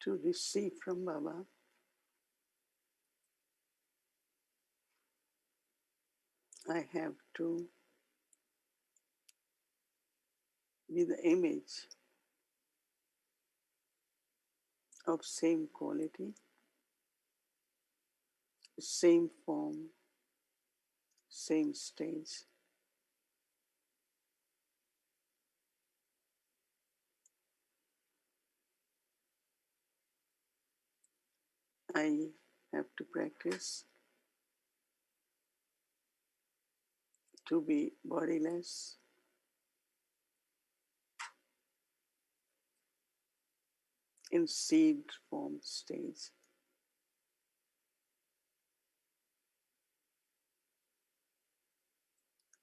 to receive from Baba, I have to be the image of same quality, same form, same stage. I have to practice to be bodiless, in seed form stage.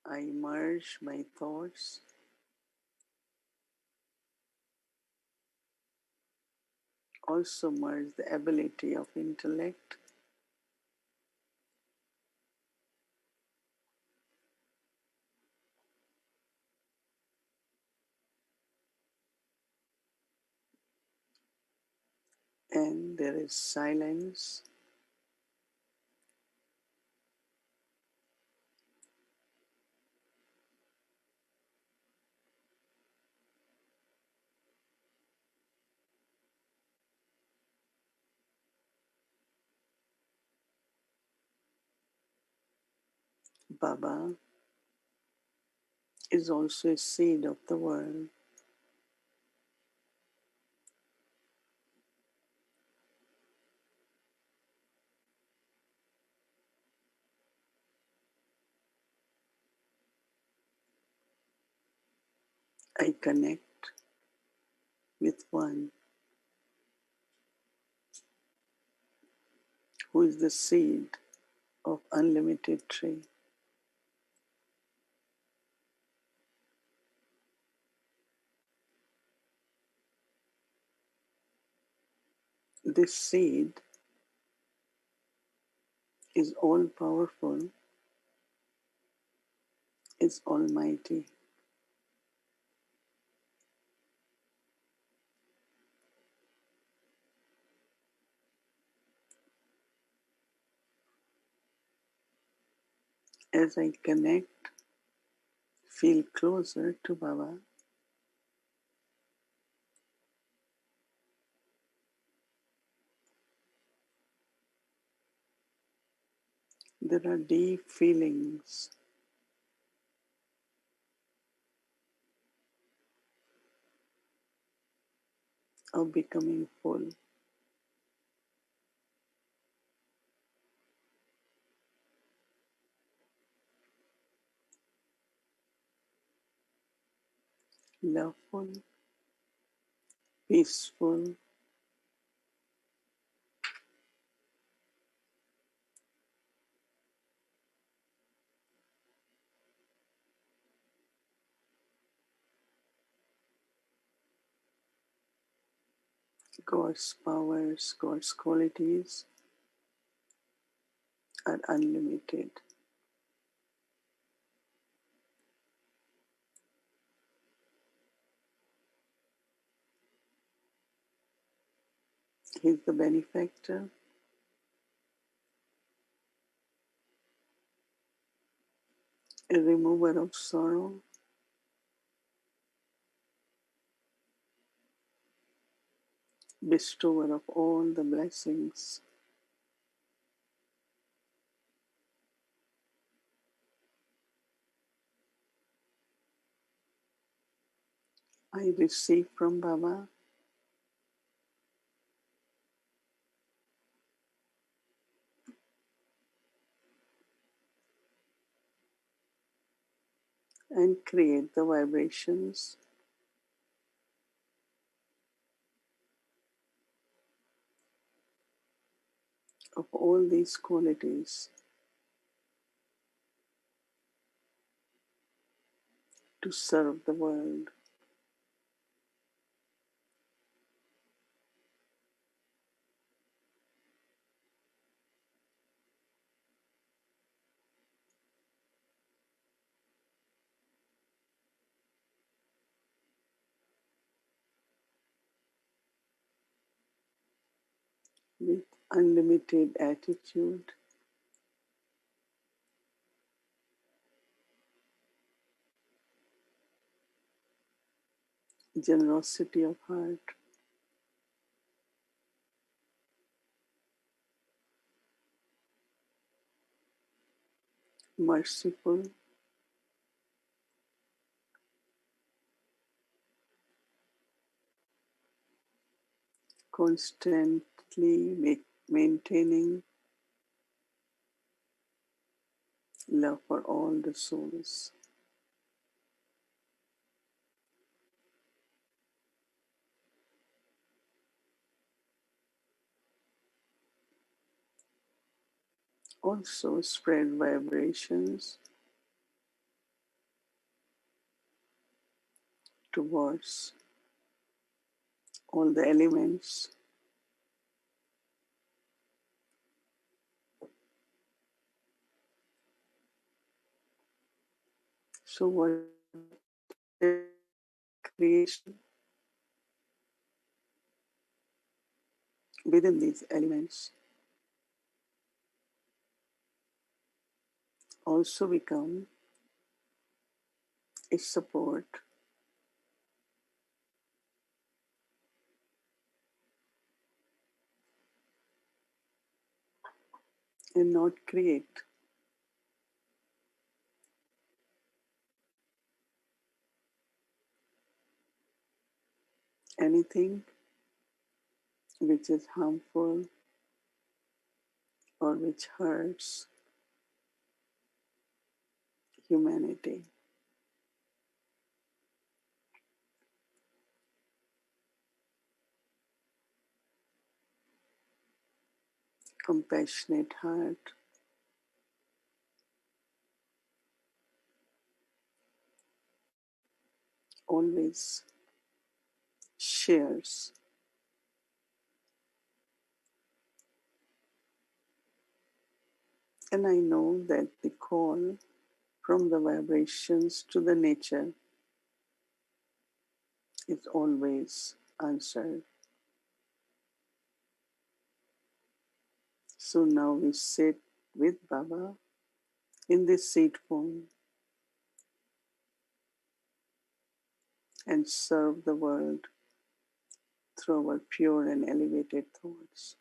I merge my thoughts, also merge the ability of intellect, and there is silence. Baba is also a seed of the world. I connect with one who is the seed of unlimited tree. This seed is all powerful, is almighty. As I connect, feel closer to Baba, there are deep feelings of becoming full. Loveful, peaceful, God's powers, God's qualities are unlimited. He is the benefactor, a remover of sorrow, bestower of all the blessings. I receive from Baba and create the vibrations of all these qualities to serve the world. with unlimited attitude, generosity of heart, merciful, constantly maintaining love for all the souls. Also spread vibrations towards all the elements. So whatever creation within these elements also become a support and not create anything which is harmful or which hurts humanity. Compassionate heart always shares. And I know that the call from the vibrations to the nature is always answered. So now we sit with Baba in this seat form and serve the world through our pure and elevated thoughts.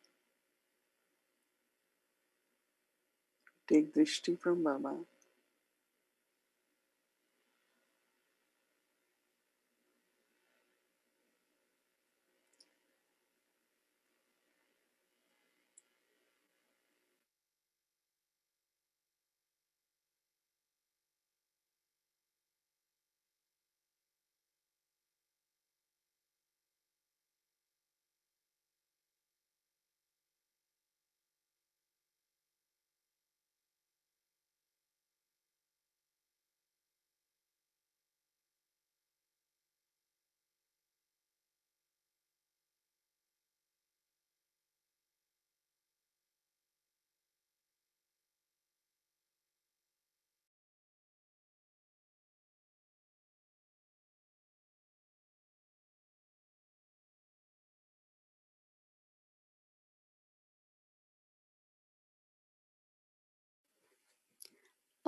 Take drishti from Baba.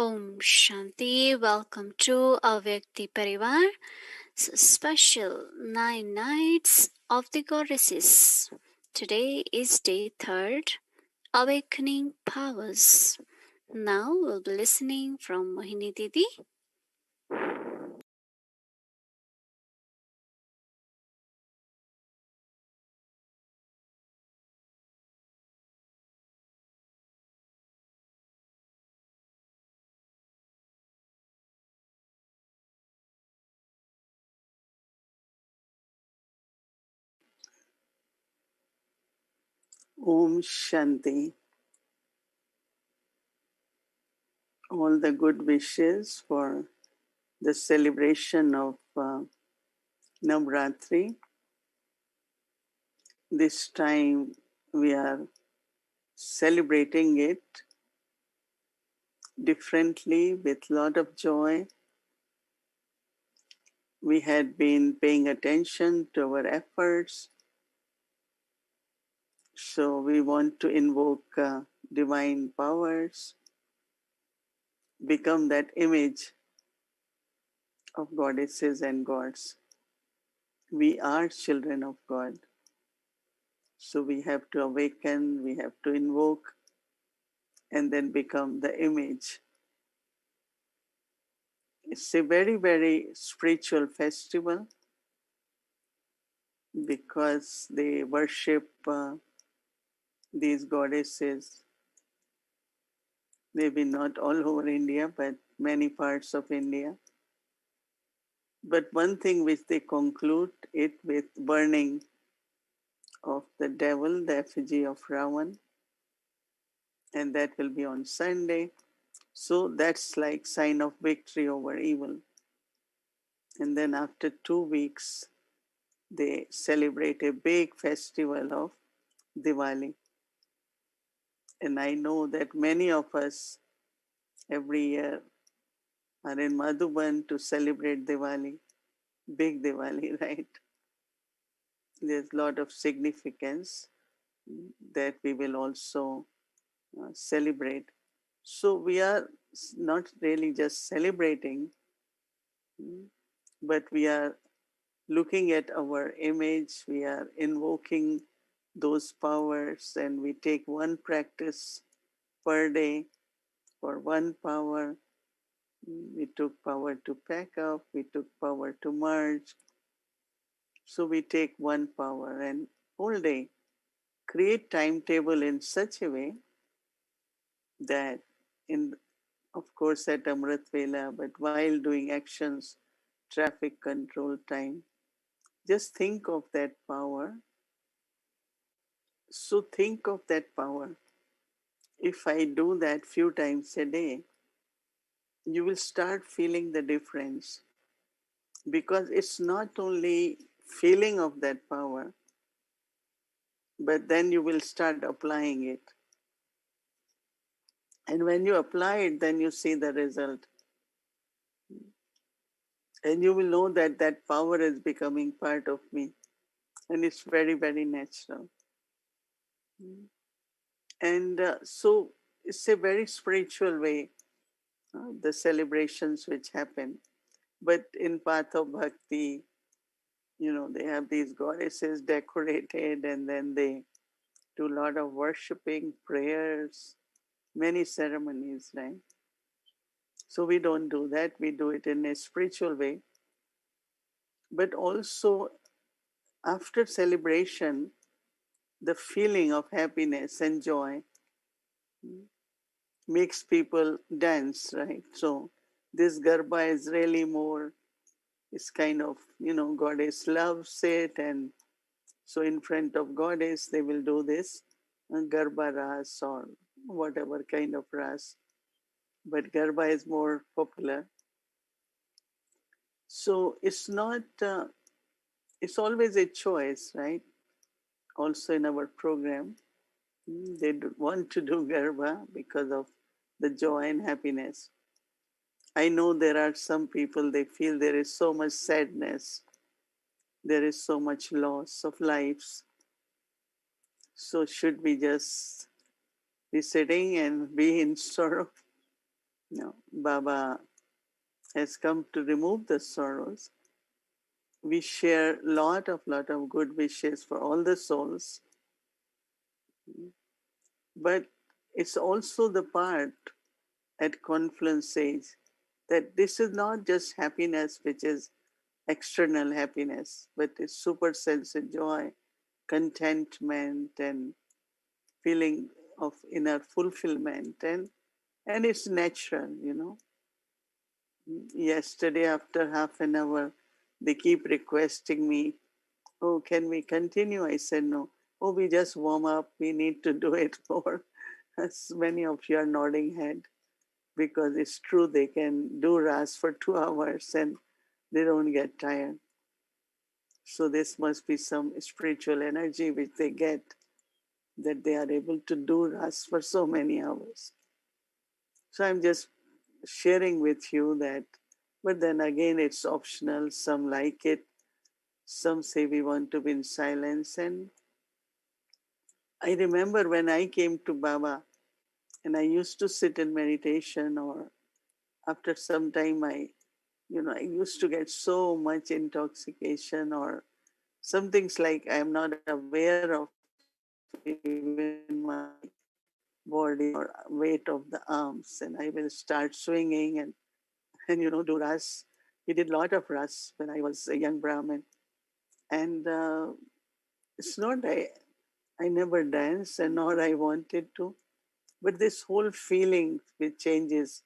Om Shanti. Welcome to Avyakti Parivar. Special 9 nights of the goddesses. Today is day 3rd, Awakening Powers. Now we'll be listening from Mohini Didi. Om Shanti. All the good wishes for the celebration of Navratri. This time we are celebrating it differently with a lot of joy. We had been paying attention to our efforts So we want to invoke divine powers, become that image of goddesses and gods. We are children of God. So we have to awaken, we have to invoke, and then become the image. It's a very, very spiritual festival because they worship these goddesses, maybe not all over India, but many parts of India. But one thing which they conclude it with burning of the devil, the effigy of Ravan, and that will be on Sunday. So that's like sign of victory over evil. And then after 2 weeks, they celebrate a big festival of Diwali. And I know that many of us every year are in Madhuban to celebrate Diwali, big Diwali, right? There's a lot of significance that we will also celebrate. So we are not really just celebrating, but we are looking at our image, we are invoking those powers, and we take one practice per day for one power. We took power to pack up, we took power to merge. So we take one power and whole day create timetable in such a way that in of course at Amrit Vela, but while doing actions, traffic control time, just think of that power. So think of that power. If I do that few times a day, you will start feeling the difference because it's not only feeling of that power, but then you will start applying it. And when you apply it, then you see the result. And you will know that that power is becoming part of me. And it's very, very natural. And so it's a very spiritual way, the celebrations which happen. But in path of bhakti, they have these goddesses decorated and then they do a lot of worshipping, prayers, many ceremonies, right? So we don't do that. We do it in a spiritual way. But also after celebration, the feeling of happiness and joy makes people dance, right? So this Garba is really more, it's kind of, goddess loves it. And so in front of goddess, they will do this Garba Ras or whatever kind of Ras. But Garba is more popular. So it's not, it's always a choice, right? Also in our program, they want to do Garba because of the joy and happiness. I know there are some people, they feel there is so much sadness, there is so much loss of lives. So should we just be sitting and be in sorrow? No, Baba has come to remove the sorrows. We share lot of good wishes for all the souls, but it's also the part at confluence age that this is not just happiness which is external happiness, but it's super sense of joy, contentment, and feeling of inner fulfillment, and it's natural. Yesterday, after half an hour, they keep requesting me, "Oh, can we continue?" I said, "No. Oh, we just warm up. We need to do it more." As many of you are nodding head because it's true they can do RAS for 2 hours and they don't get tired. So this must be some spiritual energy which they get that they are able to do RAS for so many hours. So I'm just sharing with you that, but then again, it's optional. Some like it. Some say we want to be in silence. And I remember when I came to Baba and I used to sit in meditation, or after some time, I used to get so much intoxication, or some things like I am not aware of even my body or weight of the arms, and I will start swinging and do ras. We did a lot of ras when I was a young Brahmin, and it's not I never danced and nor I wanted to, but this whole feeling which changes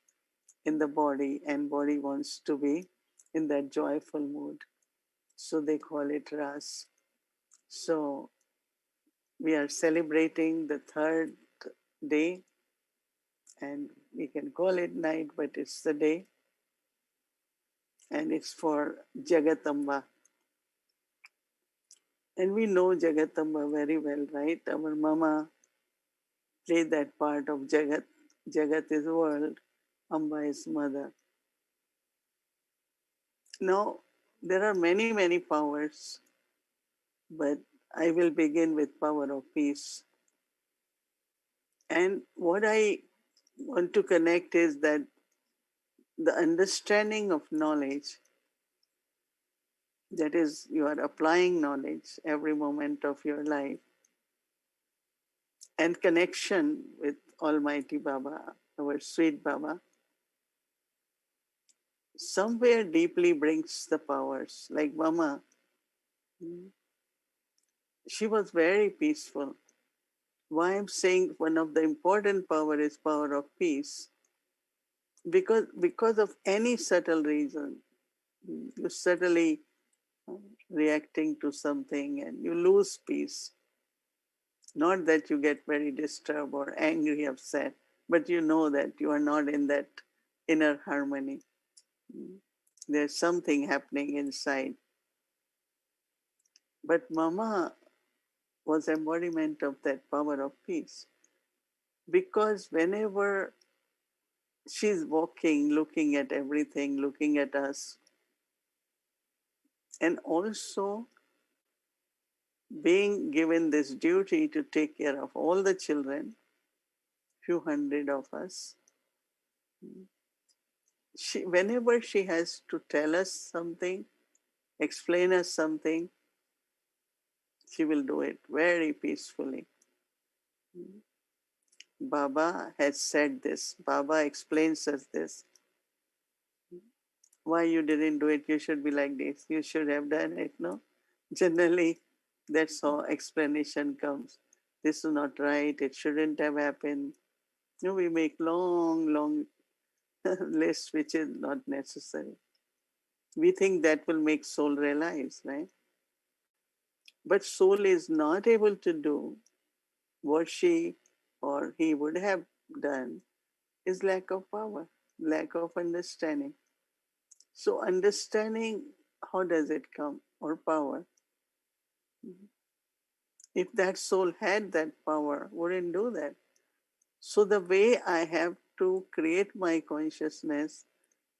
in the body, and body wants to be in that joyful mood. So they call it ras. So we are celebrating the third day, and we can call it night, but it's the day, and it's for Jagatamba. And we know Jagatamba very well, right? Our mama played that part of Jagat. Jagat is world, Amba is mother. Now, there are many, many powers, but I will begin with power of peace. And what I want to connect is that the understanding of knowledge, that is, you are applying knowledge every moment of your life, and connection with Almighty Baba, our sweet Baba, somewhere deeply brings the powers. Like Mama, she was very peaceful. Why I'm saying one of the important power is power of peace, because of any subtle reason, you subtly uh, reacting to something and you lose peace. Not that you get very disturbed or angry, upset, but you know that you are not in that inner harmony. There's something happening inside. But Mama was embodiment of that power of peace, because whenever she's walking, looking at everything, looking at us, and also being given this duty to take care of all the children, few hundred of us, whenever she has to tell us something, explain us something, she will do it very peacefully. Baba has said this. Baba explains us this. Why you didn't do it? You should be like this. You should have done it. No, generally, that's how explanation comes. This is not right. It shouldn't have happened. We make long, long list which is not necessary. We think that will make soul realize, right? But soul is not able to do what she or he would have done is lack of power, lack of understanding. So understanding, how does it come? Or power. If that soul had that power, wouldn't do that. So the way I have to create my consciousness,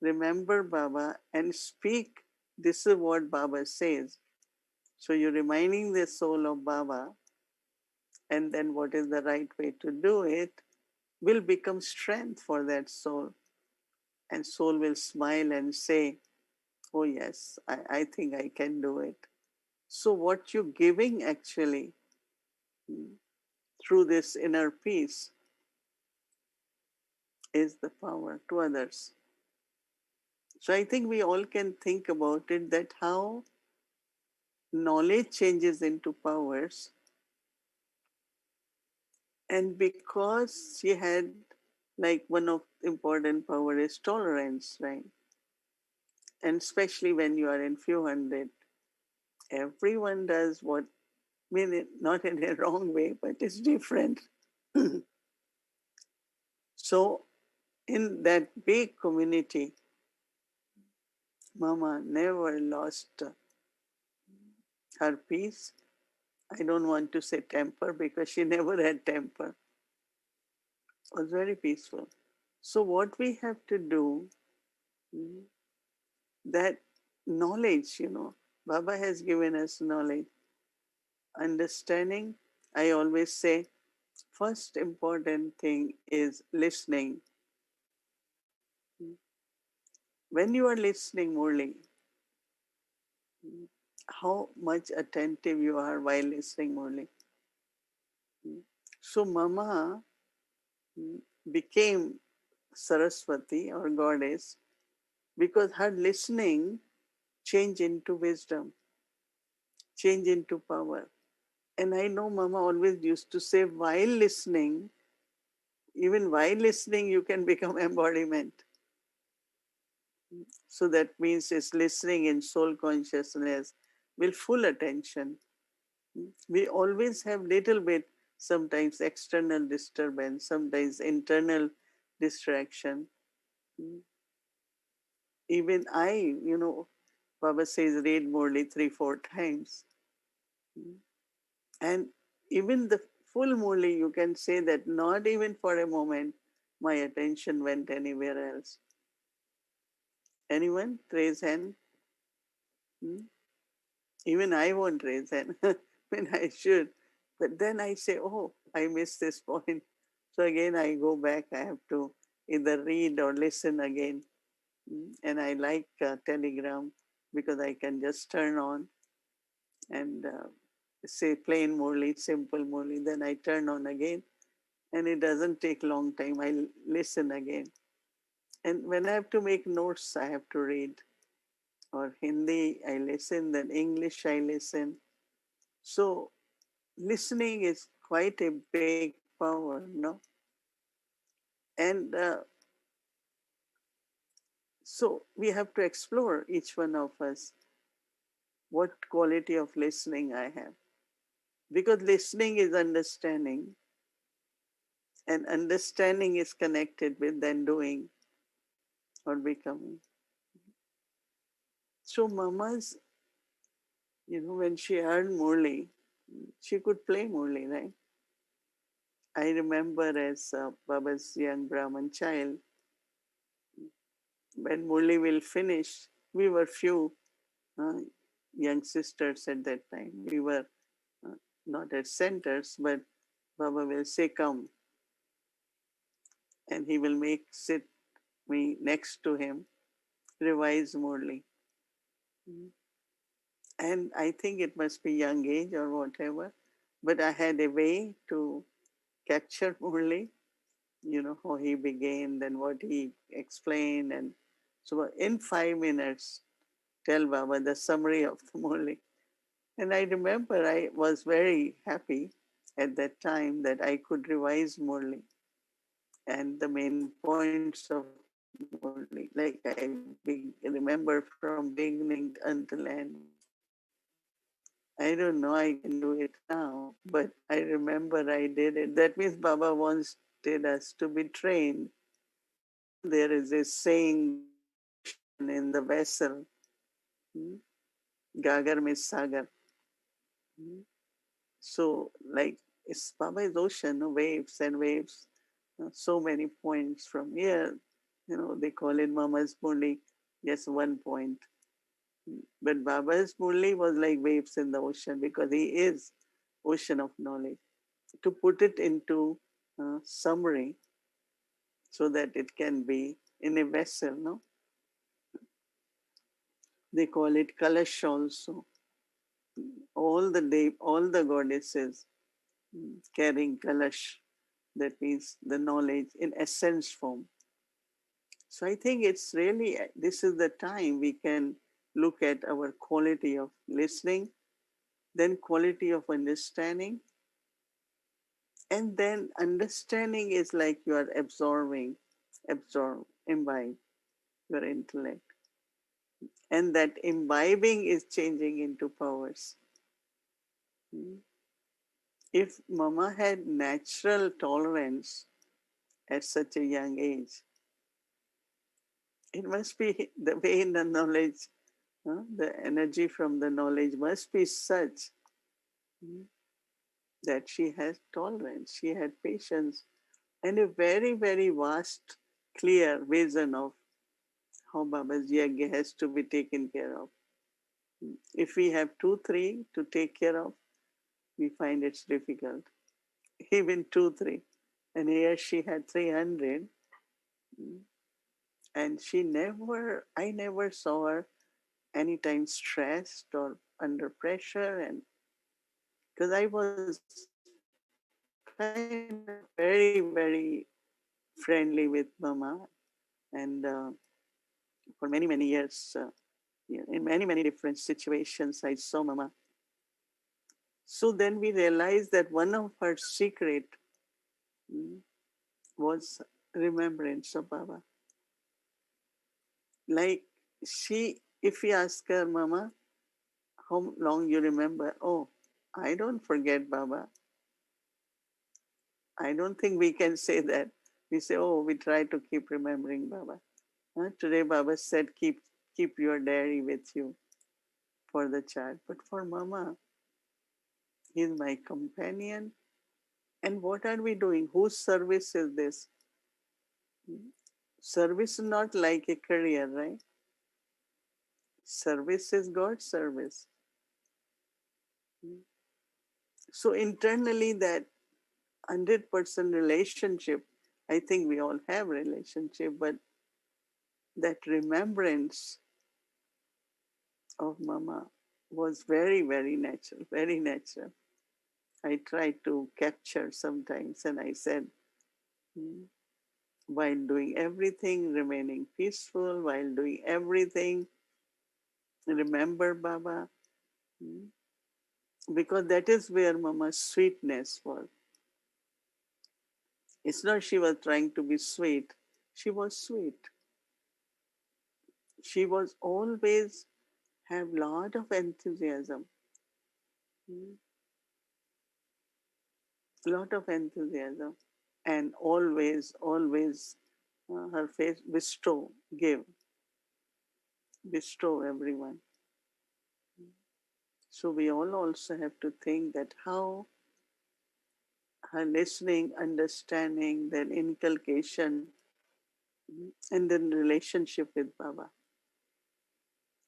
remember Baba and speak, this is what Baba says. So you're reminding the soul of Baba, and then what is the right way to do it will become strength for that soul. And soul will smile and say, oh yes, I think I can do it. So what you're giving actually through this inner peace is the power to others. So I think we all can think about it, that how knowledge changes into powers. And because she had, like, one of important power is tolerance, right? And especially when you are in few hundred, everyone does what, I mean, not in a wrong way, but it's different. So in that big community, Mama never lost her peace. I don't want to say temper because she never had temper. It was very peaceful. So what we have to do, mm, that knowledge, Baba has given us knowledge, understanding. I always say, first important thing is listening. When you are listening, Murli, how much attentive you are while listening, Murli. So, Mama became Saraswati or goddess because her listening changed into wisdom, changed into power. And I know Mama always used to say, while listening, even while listening, you can become embodiment. So that means it's listening in soul consciousness with full attention. We always have little bit, sometimes external disturbance, sometimes internal distraction. Even I, Baba says read morely 3, 4 times. And even the full morely, you can say that not even for a moment my attention went anywhere else. Anyone? Raise hand. Hmm? Even I won't raise hand when I should. But then I say, oh, I missed this point. So again, I go back. I have to either read or listen again. And I like Telegram because I can just turn on and say plain Murli, simple Murli. Then I turn on again and it doesn't take long time. I listen again. And when I have to make notes, I have to read. Or Hindi, I listen. Then English, I listen. So listening is quite a big power, no? And so we have to explore each one of us what quality of listening I have. Because listening is understanding, and understanding is connected with then doing or becoming. So, Mama's, when she heard Murli, she could play Murli, right? I remember as Baba's young Brahman child, when Murli will finish, we were few uh, young sisters at that time. We were uh, not at centers, but Baba will say, come, and he will make sit me next to him, revise Murli. And I think it must be young age or whatever, but I had a way to capture Murli, how he began, then what he explained. And so in 5 minutes, tell Baba the summary of the Murli. And I remember I was very happy at that time that I could revise Murli and the main points of Murli. Like I remember from beginning until end. I don't know I can do it now, but I remember I did it. That means Baba wanted us to be trained. There is a saying, there is an ocean in the vessel. Hmm? Gagar means sagar. Hmm? So, like, Baba is ocean, no? Waves and waves. So many points from here. They call it Mama's Murli, just one point. But Baba's Murli was like waves in the ocean because he is ocean of knowledge. To put it into summary so that it can be in a vessel, no? They call it Kalash also. All the goddesses carrying Kalash, that means the knowledge in essence form. So I think it's really, this is the time we can look at our quality of listening, then quality of understanding, and then understanding is like you are imbibe your intellect. And that imbibing is changing into powers. Hmm. If Mama had natural tolerance at such a young age, it must be the way the knowledge, the energy from the knowledge must be such that she has tolerance, she had patience, and a very, very vast, clear vision of how Baba's yagya has to be taken care of. If we have 2, 3 to take care of, we find it's difficult. Even 2, 3. And here she had 300. mm, And I never saw her anytime stressed or under pressure. And because I was kind of very, very friendly with Mama. And for many, many years, in many, many different situations, I saw Mama. So then we realized that one of her secret mm, was remembrance of Baba. Like if we ask her, Mama, how long you remember? Oh, I don't forget Baba. I don't think we can say that. We say, oh, we try to keep remembering Baba. Today, Baba said, keep your diary with you for the child. But for Mama, he's my companion. And what are we doing? Whose service is this? Service is not like a career, right? Service is God's service. So internally, that 100% relationship, I think we all have relationship, but that remembrance of Mama was very, very natural, very natural. I tried to capture sometimes, and I said, "Hmm, while doing everything, remaining peaceful, while doing everything, remember Baba, Hmm, because that is where Mama's sweetness was. It's not she was trying to be sweet, she was sweet. She was always have lot of enthusiasm, Hmm, lot of enthusiasm, and always her face bestow, give, bestow everyone. So we all also have to think that how her listening, understanding, then inculcation, and then relationship with Baba.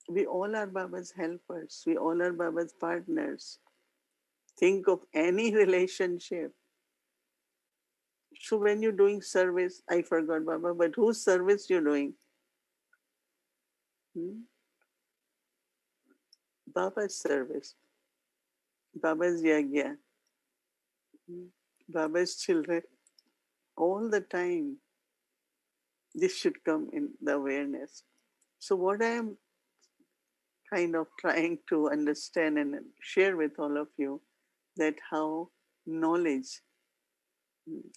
We all are Baba's helpers. We all are Baba's partners. Think of any relationship. So when you're doing service, I forgot Baba, but whose service you're doing? Hmm? Baba's service. Baba's yagya. Hmm? Baba's children. All the time, this should come in the awareness. So what I am kind of trying to understand and share with all of you that how knowledge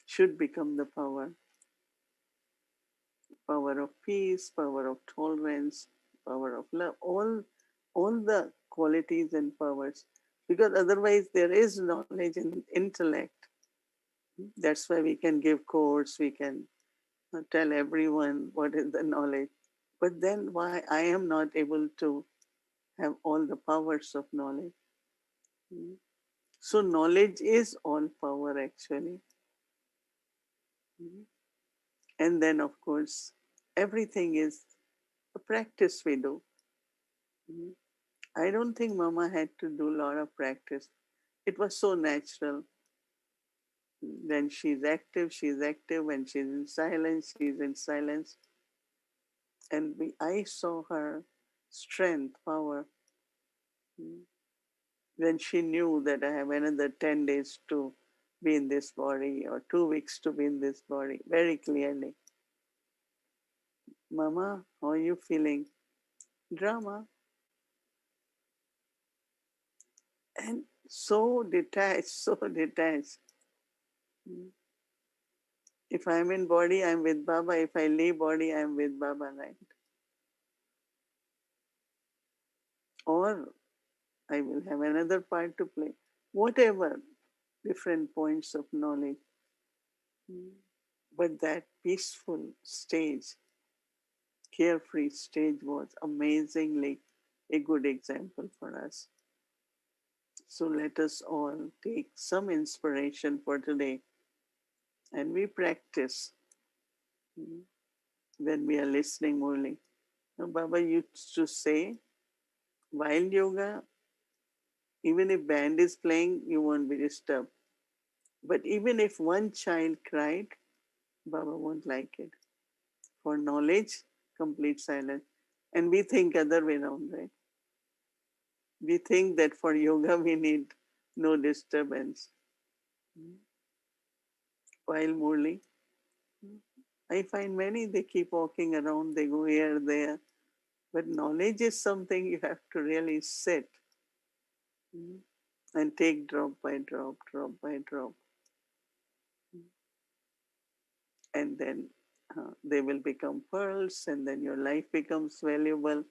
should become the power, power of peace, power of tolerance, power of love, all the qualities and powers, because otherwise there is knowledge and intellect. That's why we can give course, we can tell everyone what is the knowledge, but then why I am not able to have all the powers of knowledge? So knowledge is all power actually. And then of course everything is a practice we do. I don't think Mama had to do a lot of practice. It was so natural. When she's active, she's active. When she's in silence, she's in silence. And I saw her strength, power, when she knew that I have another 10 days to be in this body or 2 weeks to be in this body, very clearly. Mama, how are you feeling? Drama. And so detached, so detached. If I'm in body, I'm with Baba. If I leave body, I'm with Baba, right? Or I will have another part to play. Whatever, different points of knowledge. But that peaceful stage, carefree stage was amazingly a good example for us. So let us all take some inspiration for today and we practice when we are listening only. Now, Baba used to say, while yoga, Even if band is playing, you won't be disturbed. But even if one child cried, Baba won't like it. For knowledge, complete silence. And we think other way around, right? We think that for yoga we need no disturbance. While Murli, I find many they keep walking around, they go here, there. But knowledge is something you have to really sit and take drop by drop, drop by drop. And then they will become pearls, and then your life becomes valuable.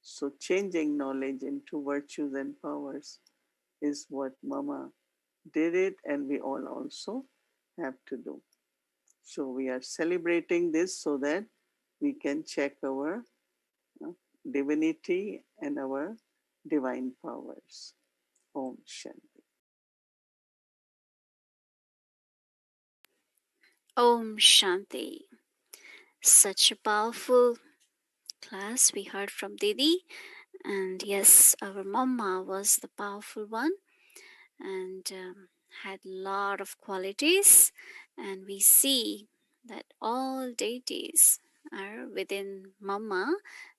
So, changing knowledge into virtues and powers is what Mama did it, and we all also have to do. So, we are celebrating this so that we can check our divinity and our divine powers. Om Shanti. Om Shanti. Such a powerful class we heard from Didi. And yes, our Mama was the powerful one and had a lot of qualities. And we see that all deities are within Mama.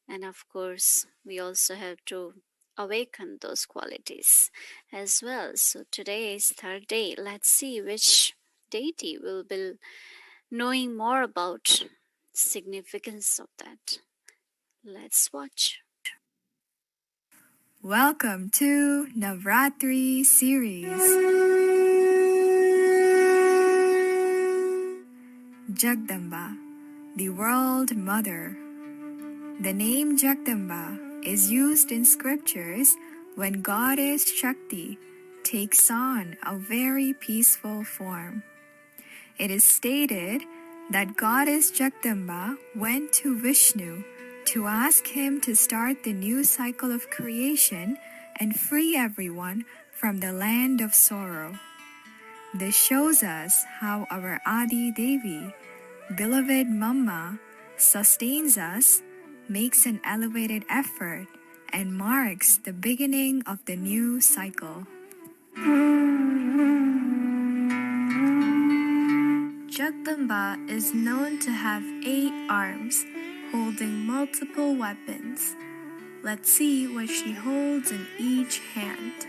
And of course, we also have to awaken those qualities as well. So today is third day. Let's see which deity will be knowing more about significance of that. Let's watch. Welcome to Navratri series. Jagdamba, the World Mother. The name Jagdamba is used in scriptures when Goddess Shakti takes on a very peaceful form. It is stated that Goddess Jagdamba went to Vishnu to ask him to start the new cycle of creation and free everyone from the land of sorrow. This shows us how our Adi Devi, beloved Mama, sustains us, makes an elevated effort, and marks the beginning of the new cycle. Jagdamba is known to have 8 arms, holding multiple weapons. Let's see what she holds in each hand.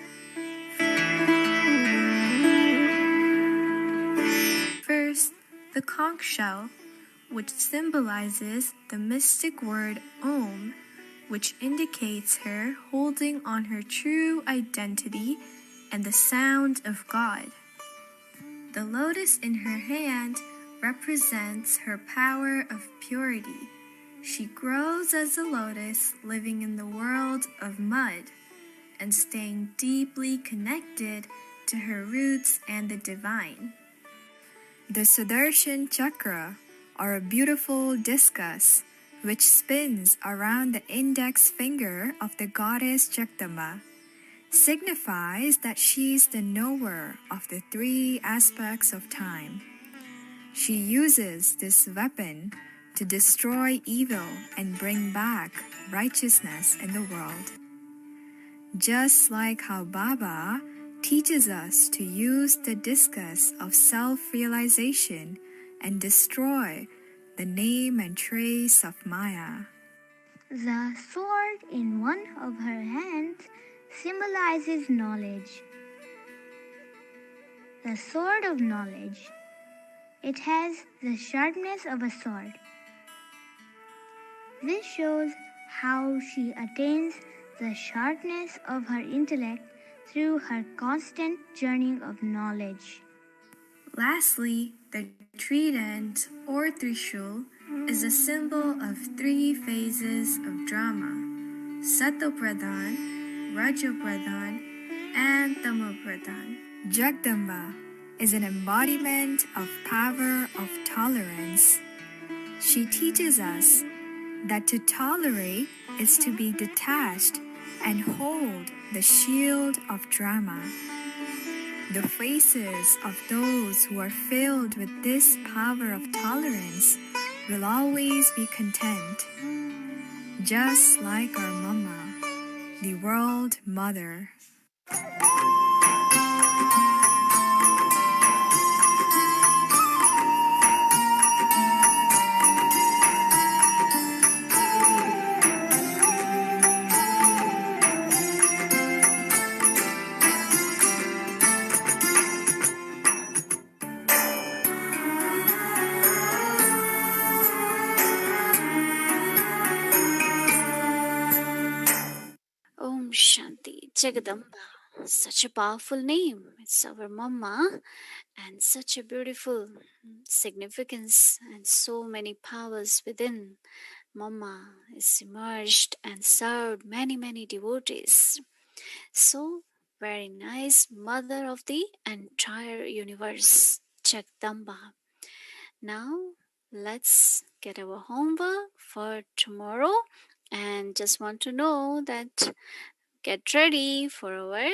First, the conch shell, which symbolizes the mystic word Om, which indicates her holding on her true identity and the sound of God. The lotus in her hand represents her power of purity. She grows as a lotus living in the world of mud and staying deeply connected to her roots and the divine. The Sudarshan Chakra, or a beautiful discus, which spins around the index finger of the goddess Jagdamba, signifies that she is the knower of the 3 aspects of time. She uses this weapon to destroy evil and bring back righteousness in the world. Just like how Baba teaches us to use the discus of self-realization and destroy the name and trace of Maya. The sword in one of her hands symbolizes knowledge. The sword of knowledge. It has the sharpness of a sword. This shows how she attains the sharpness of her intellect through her constant journey of knowledge. Lastly, the trident or trishul is a symbol of 3 phases of drama: Satopradhan, Rajopradhan, and Tamopradhan. Jagdamba is an embodiment of power of tolerance. She teaches us that to tolerate is to be detached and hold the shield of drama. The faces of those who are filled with this power of tolerance will always be content, just like our Mama, the World Mother. Om Shanti. Jagdamba. Such a powerful name. It's our Mama, and such a beautiful significance and so many powers within. Mama is immersed and served many devotees. So very nice, mother of the entire universe, Jagdamba. Now let's get our homework for tomorrow, and just want to know that get ready for our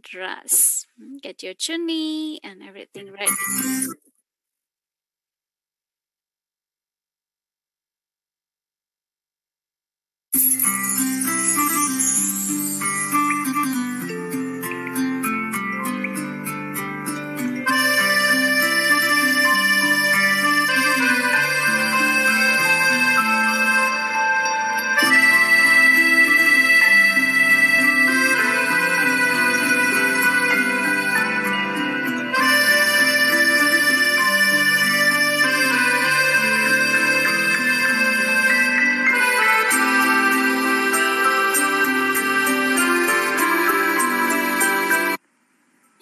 dress. Get your chunni and everything ready.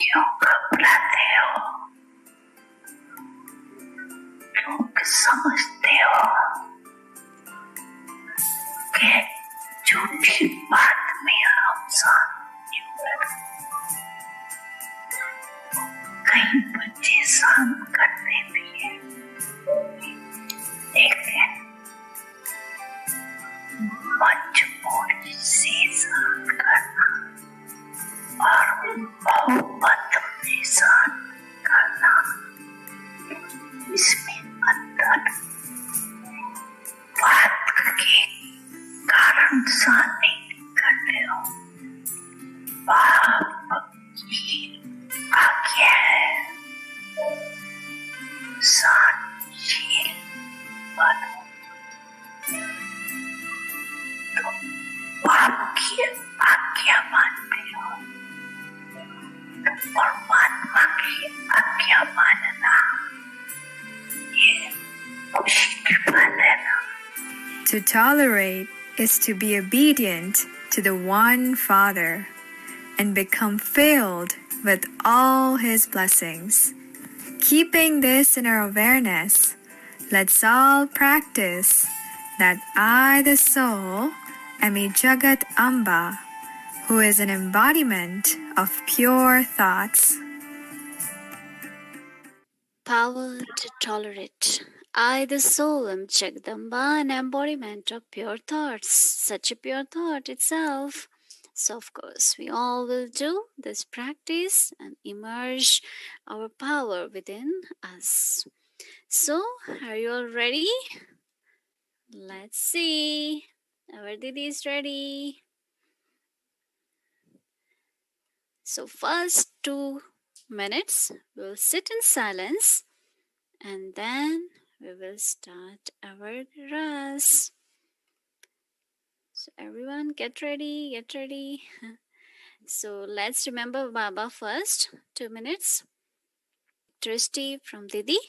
योग अपनाते हो, योग समझते हो कि झूठी बात में हम कहीं बच्चे शांत करते भी है, लेकिन मजबूरी से शांत करना और मोहब्बत में शांत करना, इसमें अंतर बात के कारण शांत नहीं करते हो। बाप की आज्ञा है, शांतशील बनो। तो बाप की आज्ञा मानते हो, परमात्मा की आज्ञा मानना ये खुशी की बात है ना। To tolerate is to be obedient to the one Father and become filled with all His blessings. Keeping this in our awareness, let's all practice that I, the soul, am a Jagdamba, who is an embodiment of pure thoughts. Power to tolerate. I, the soul, am Jagdamba, an embodiment of pure thoughts. Such a pure thought itself. So, of course, we all will do this practice and immerse our power within us. So, are you all ready? Let's see. Our Didi is ready. So, first 2 minutes, we'll sit in silence and then we will start our ras. So everyone get ready, get ready. So let's remember Baba first, 2 minutes. Trusty from Didi.